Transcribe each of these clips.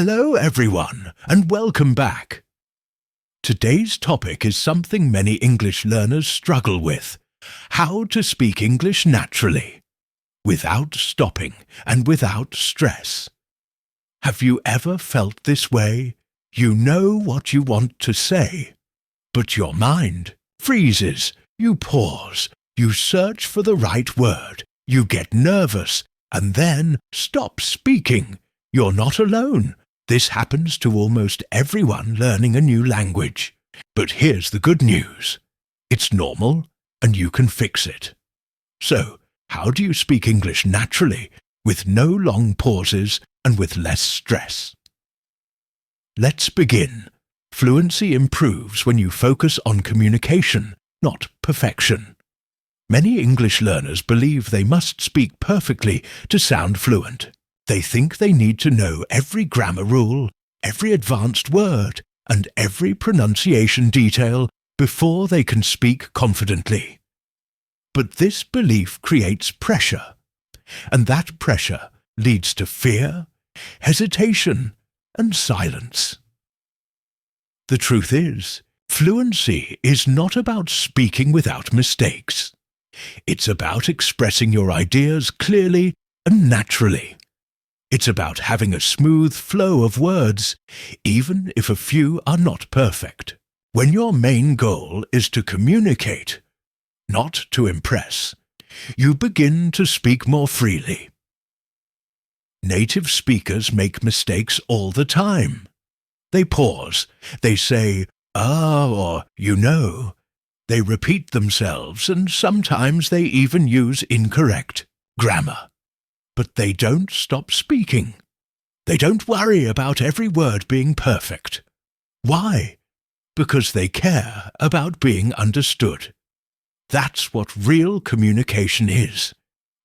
Hello everyone, and welcome back. Today's topic is something many English learners struggle with: how to speak English naturally, without stopping and without stress. Have you ever felt this way? You know what you want to say, but your mind freezes, you pause, you search for the right word, you get nervous, and then stop speaking. You're not alone. This happens to almost everyone learning a new language. But here's the good news. It's normal, and you can fix it. So, how do you speak English naturally, with no long pauses and with less stress? Let's begin. Fluency improves when you focus on communication, not perfection. Many English learners believe they must speak perfectly to sound fluent. They think they need to know every grammar rule, every advanced word, and every pronunciation detail before they can speak confidently. But this belief creates pressure, and that pressure leads to fear, hesitation, and silence. The truth is, fluency is not about speaking without mistakes. It's about expressing your ideas clearly and naturally. It's about having a smooth flow of words, even if a few are not perfect. When your main goal is to communicate, not to impress, you begin to speak more freely. Native speakers make mistakes all the time. They pause, they say, or you know. They repeat themselves, and sometimes they even use incorrect grammar. But they don't stop speaking. They don't worry about every word being perfect. Why? Because they care about being understood. That's what real communication is: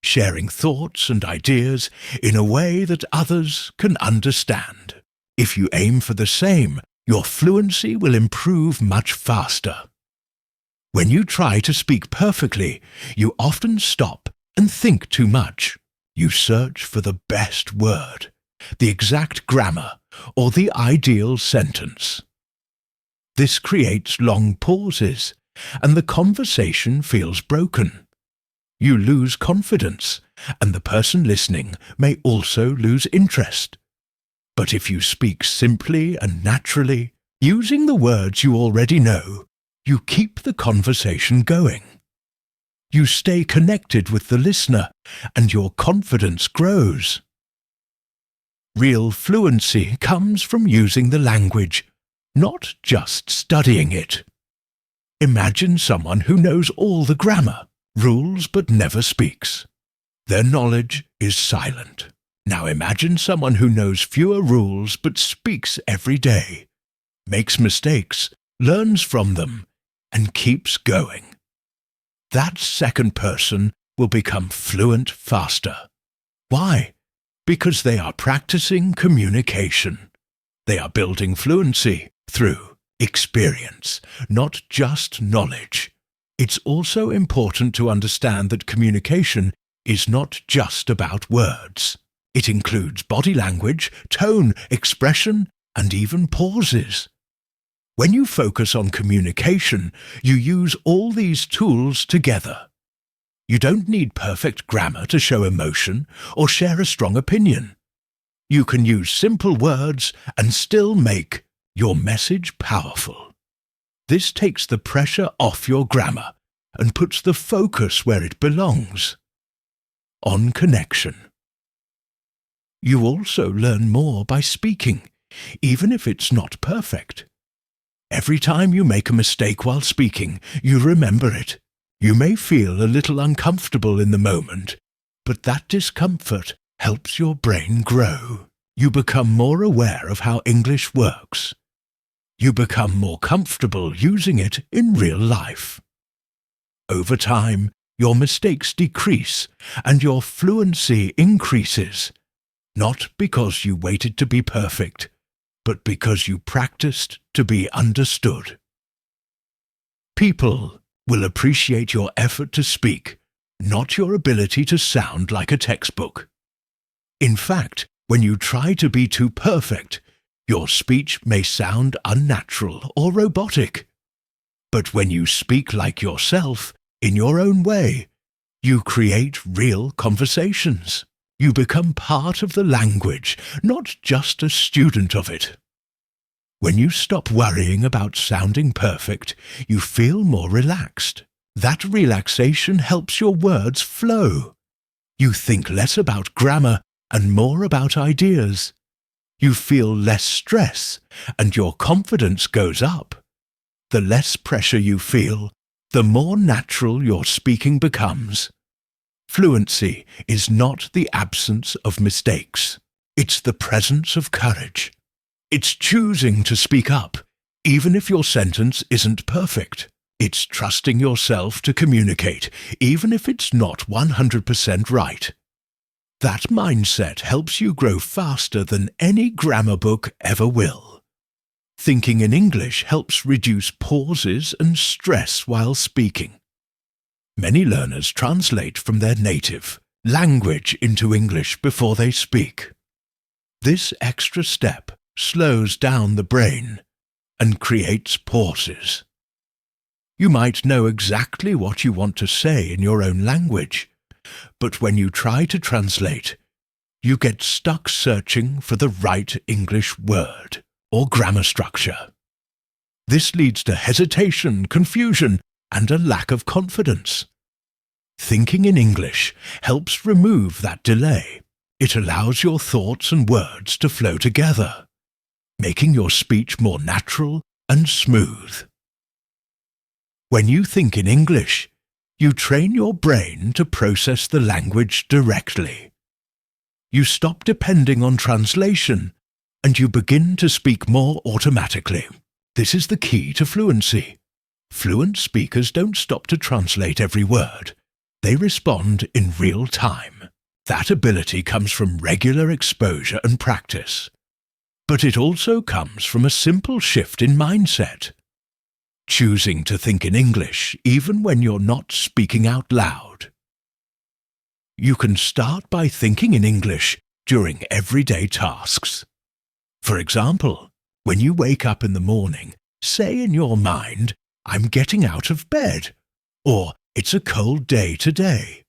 sharing thoughts and ideas in a way that others can understand. If you aim for the same, your fluency will improve much faster. When you try to speak perfectly, you often stop and think too much. You search for the best word, the exact grammar, or the ideal sentence. This creates long pauses, and the conversation feels broken. You lose confidence, and the person listening may also lose interest. But if you speak simply and naturally, using the words you already know, you keep the conversation going. You stay connected with the listener, and your confidence grows. Real fluency comes from using the language, not just studying it. Imagine someone who knows all the grammar, rules, but never speaks. Their knowledge is silent. Now imagine someone who knows fewer rules but speaks every day, makes mistakes, learns from them, and keeps going. That second person will become fluent faster. Why? Because they are practicing communication. They are building fluency through experience, not just knowledge. It's also important to understand that communication is not just about words. It includes body language, tone, expression, and even pauses. When you focus on communication, you use all these tools together. You don't need perfect grammar to show emotion or share a strong opinion. You can use simple words and still make your message powerful. This takes the pressure off your grammar and puts the focus where it belongs: on connection. You also learn more by speaking, even if it's not perfect. Every time you make a mistake while speaking, you remember it. You may feel a little uncomfortable in the moment, but that discomfort helps your brain grow. You become more aware of how English works. You become more comfortable using it in real life. Over time, your mistakes decrease and your fluency increases, not because you waited to be perfect, but because you practiced to be understood. People will appreciate your effort to speak, not your ability to sound like a textbook. In fact, when you try to be too perfect, Your speech may sound unnatural or robotic. But when you speak like yourself, in your own way, you create real conversations. You become part of the language, not just a student of it. When you stop worrying about sounding perfect, you feel more relaxed. That relaxation helps your words flow. You think less about grammar and more about ideas. You feel less stress, and your confidence goes up. The less pressure you feel, the more natural your speaking becomes. Fluency is not the absence of mistakes. It's the presence of courage. It's choosing to speak up, even if your sentence isn't perfect. It's trusting yourself to communicate, even if it's not 100% right. That mindset helps you grow faster than any grammar book ever will. Thinking in English helps reduce pauses and stress while speaking. Many learners translate from their native language into English before they speak. This extra step slows down the brain and creates pauses. You might know exactly what you want to say in your own language, but when you try to translate, you get stuck searching for the right English word or grammar structure. This leads to hesitation, confusion, and a lack of confidence. Thinking in English helps remove that delay. It allows your thoughts and words to flow together, making your speech more natural and smooth. When you think in English, you train your brain to process the language directly. You stop depending on translation, and you begin to speak more automatically. This is the key to fluency. Fluent speakers don't stop to translate every word. They respond in real time. That ability comes from regular exposure and practice. But it also comes from a simple shift in mindset. Choosing to think in English even when you're not speaking out loud. You can start by thinking in English during everyday tasks. For example, when you wake up in the morning, say in your mind, "I'm getting out of bed," or "It's a cold day today."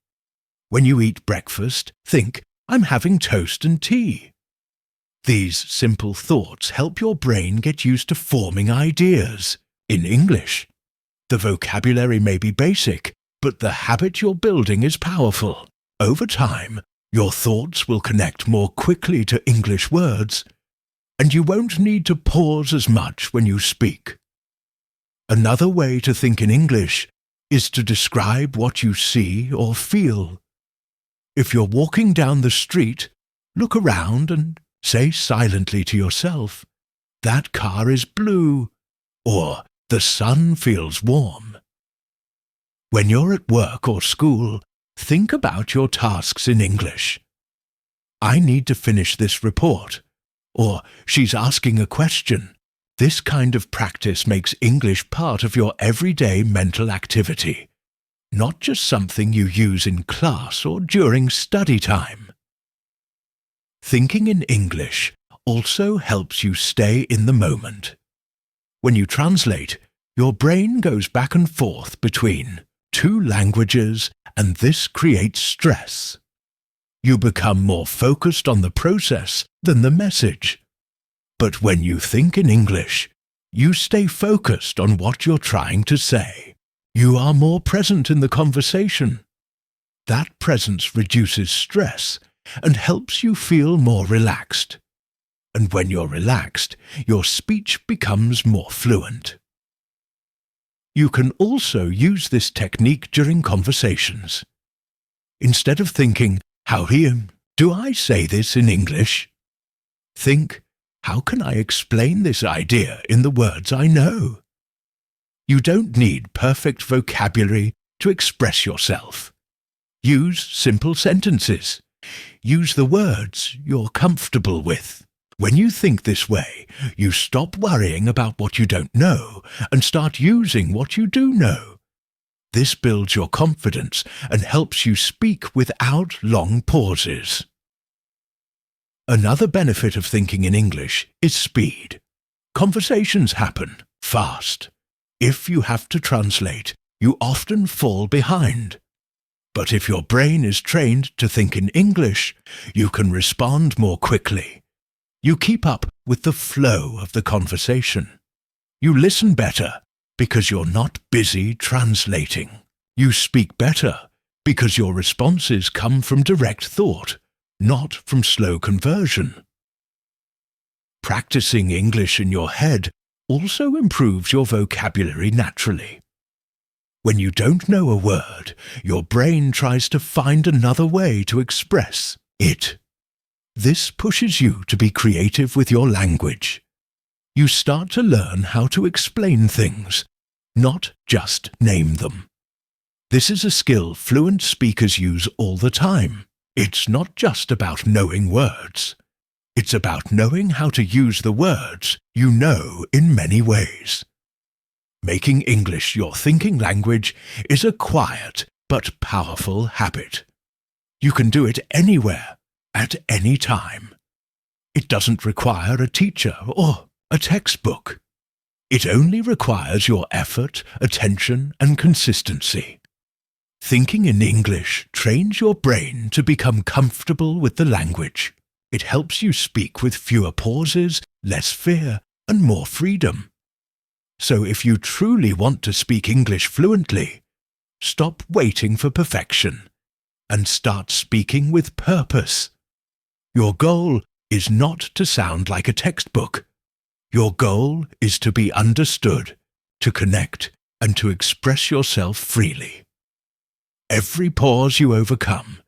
When you eat breakfast, think, "I'm having toast and tea." These simple thoughts help your brain get used to forming ideas in English. The vocabulary may be basic, but the habit you're building is powerful. Over time, your thoughts will connect more quickly to English words, and you won't need to pause as much when you speak. Another way to think in English is to describe what you see or feel. If you're walking down the street, look around and say silently to yourself, "That car is blue," or "The sun feels warm." When you're at work or school, think about your tasks in English. "I need to finish this report," or "She's asking a question." This kind of practice makes English part of your everyday mental activity, not just something you use in class or during study time. Thinking in English also helps you stay in the moment. When you translate, your brain goes back and forth between two languages, and this creates stress. You become more focused on the process than the message. But when you think in English, you stay focused on what you're trying to say. You are more present in the conversation. That presence reduces stress and helps you feel more relaxed. And when you're relaxed, your speech becomes more fluent. You can also use this technique during conversations. Instead of thinking, do I say this in English? Think, how can I explain this idea in the words I know? You don't need perfect vocabulary to express yourself. Use simple sentences. Use the words you're comfortable with. When you think this way, you stop worrying about what you don't know and start using what you do know. This builds your confidence and helps you speak without long pauses. Another benefit of thinking in English is speed. Conversations happen fast. If you have to translate, you often fall behind. But if your brain is trained to think in English, you can respond more quickly. You keep up with the flow of the conversation. You listen better because you're not busy translating. You speak better because your responses come from direct thought, not from slow conversion. Practicing English in your head also improves your vocabulary naturally. When you don't know a word, your brain tries to find another way to express it. This pushes you to be creative with your language. You start to learn how to explain things, not just name them. This is a skill fluent speakers use all the time. It's not just about knowing words. It's about knowing how to use the words you know in many ways. Making English your thinking language is a quiet but powerful habit. You can do it anywhere, at any time. It doesn't require a teacher or a textbook. It only requires your effort, attention, and consistency. Thinking in English trains your brain to become comfortable with the language. It helps you speak with fewer pauses, less fear, and more freedom. So if you truly want to speak English fluently, stop waiting for perfection and start speaking with purpose. Your goal is not to sound like a textbook. Your goal is to be understood, to connect, and to express yourself freely. Every pause you overcome,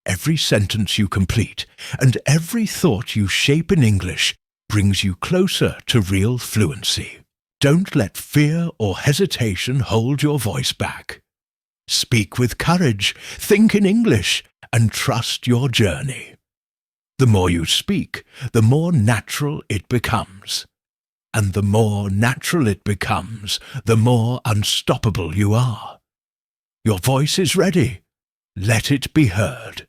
every sentence you complete, and every thought you shape in English brings you closer to real fluency. Don't let fear or hesitation hold your voice back. Speak with courage, think in English, and trust your journey. The more you speak, the more natural it becomes. And the more natural it becomes, the more unstoppable you are. Your voice is ready. Let it be heard.